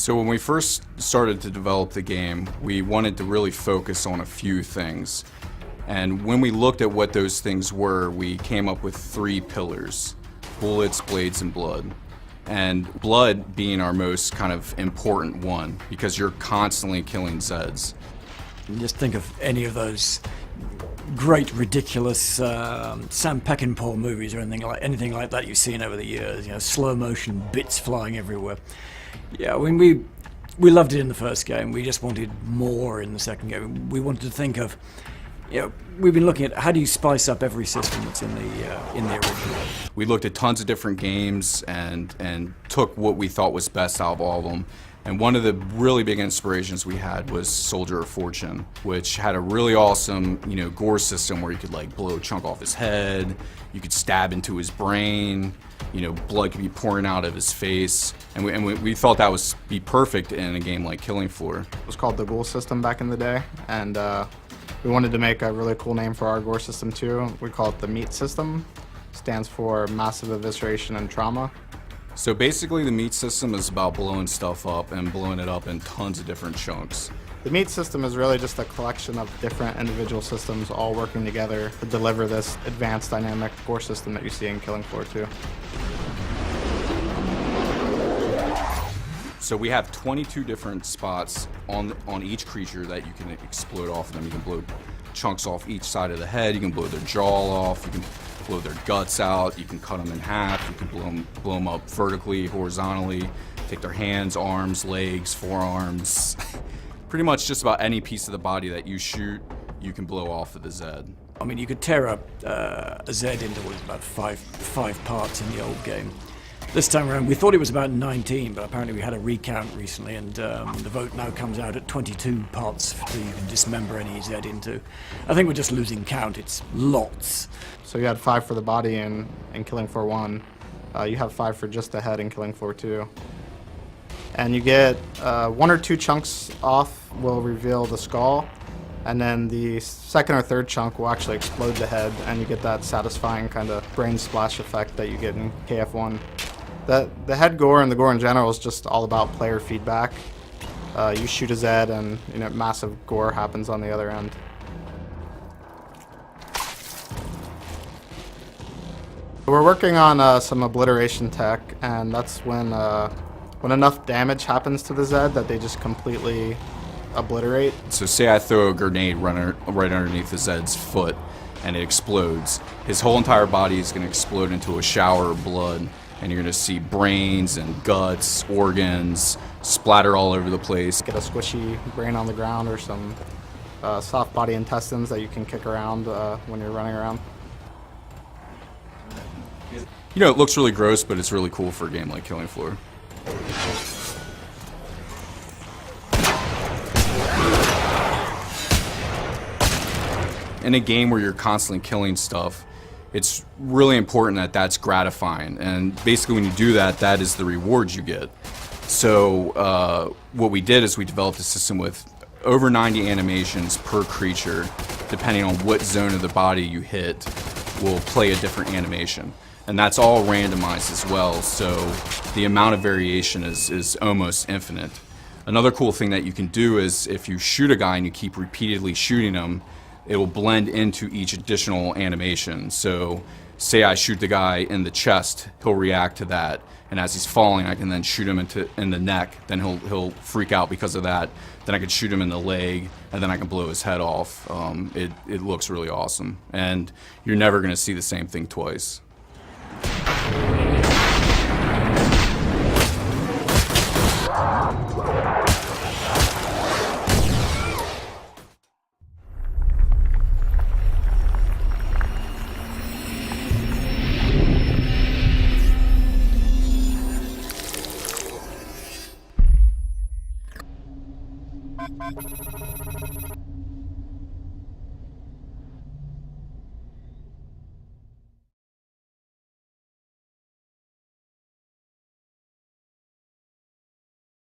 So when we first started to develop the game, we wanted to really focus on a few things. And when we looked at what those things were, we came up with 3 pillars: bullets, blades, and blood. And blood being our most kind of important one, because you're constantly killing Zeds. Just think of any of those great, ridiculous Sam Peckinpah movies or anything like that you've seen over the years. You know, slow motion bits flying everywhere. Yeah, I mean, we loved it in the first game. We just wanted more in the second game. We wanted to think of, you know, we've been looking at how do you spice up every system that's in the original. We looked at tons of different games and took what we thought was best out of all of them. And one of the really big inspirations we had was Soldier of Fortune, which had a really awesome, you know, Gore system where you could like blow a chunk off his head, you could stab into his brain, you know, blood could be pouring out of his face, and we thought that would be perfect in a game like Killing Floor. It was called the Ghoul system back in the day, and we wanted to make a really cool name for our Gore system too. We call it the Meat system. Stands for Massive Evisceration and Trauma. So basically the meat system is about blowing stuff up and blowing it up in tons of different chunks. The meat system is really just a collection of different individual systems all working together to deliver this advanced dynamic Gore system that you see in Killing Floor 2. So we have 22 different spots on each creature that you can explode off of them. You can blow chunks off each side of the head, you can blow their jaw off, you can blow their guts out, you can cut them in half, you can blow them up vertically, horizontally, take their hands, arms, legs, forearms. Pretty much just about any piece of the body that you shoot, you can blow off with a Zed. I mean, you could tear up a Zed into what was about five parts in the old game. This time around, we thought it was about 19, but apparently we had a recount recently, and the vote now comes out at 22 parts that you can dismember any Zed into. I think we're just losing count. It's lots. So you had 5 for the body in Killing Floor 1. You have 5 for just the head in Killing Floor 2. And you get 1 or 2 chunks off will reveal the skull, and then the second or third chunk will actually explode the head, and you get that satisfying kind of brain splash effect that you get in KF1. The head Gore and the Gore in general is just all about player feedback. You shoot a Zed and, you know, massive Gore happens on the other end. We're working on some obliteration tech, and that's when enough damage happens to the Zed that they just completely obliterate. So say I throw a grenade right underneath the Zed's foot and it explodes. His whole entire body is going to explode into a shower of blood, and you're going to see brains and guts, organs splatter all over the place. Get a squishy brain on the ground or some soft body intestines that you can kick around when you're running around. You know, it looks really gross, but it's really cool for a game like Killing Floor. In a game where you're constantly killing stuff, it's really important that that's gratifying, and basically when you do that, that is the reward you get. So what we did is we developed a system with over 90 animations per creature. Depending on what zone of the body you hit, will play a different animation. And that's all randomized as well, so the amount of variation is almost infinite. Another cool thing that you can do is if you shoot a guy and you keep repeatedly shooting him, it will blend into each additional animation. So say I shoot the guy in the chest, he'll react to that, and as he's falling I can then shoot him in the neck, then he'll freak out because of that. Then I can shoot him in the leg, and then I can blow his head off. It looks really awesome, and you're never going to see the same thing twice.